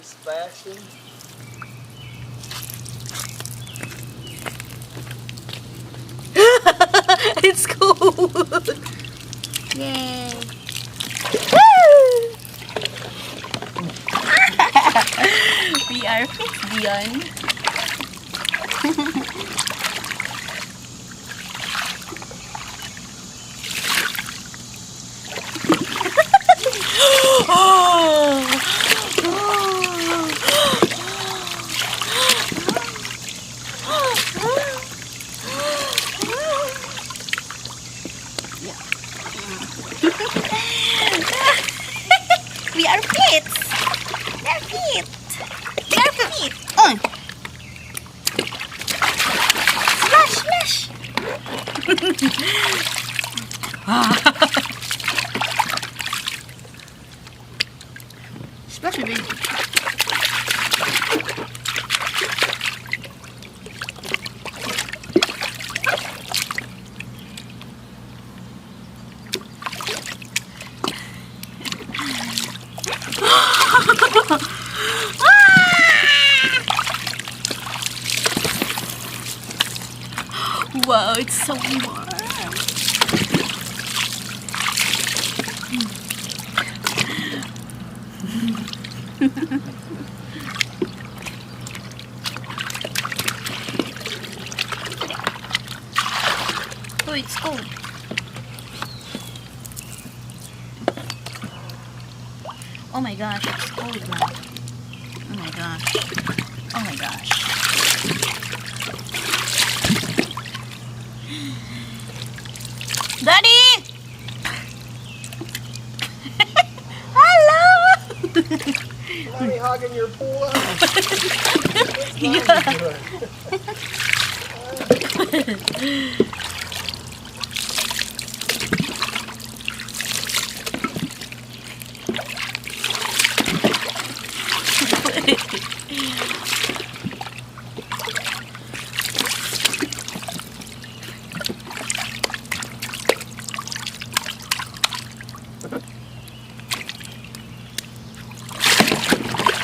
splashing. It's cold. Yay. We are fixed, Dyann. We are fit. We are fit. We are fit. Splash, splash. Splash, baby. Wow, it's so warm. Oh, it's cold. Oh my gosh, it's cold now. Oh my gosh. Oh my gosh. Daddy! Hello! Are you hogging your pool up? Yeah.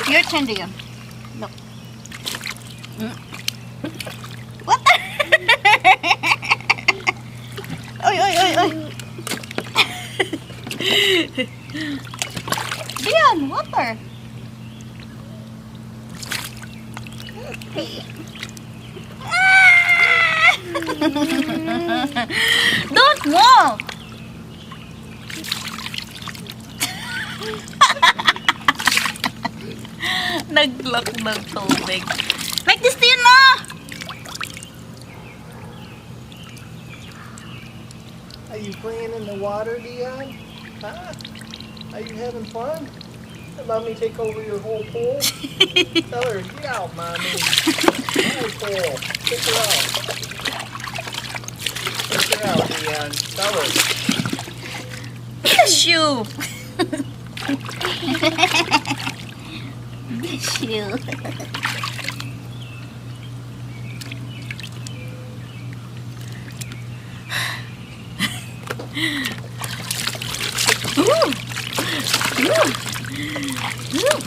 Your turn, Dyann. Look. What the? Oy, oy, oy, oy. Dyann, water. Don't walk. Nag-lock ng tubig. Like this, Dyann, no? Are you playing in the water, Dyann? Huh? Are you having fun? Let me take over your whole pool? Tell her, get out, Mommy. My pool. Take her out. Take her out, Dyann. Tell her. Bless you. Bless you. Ooh. Ooh. Ooh.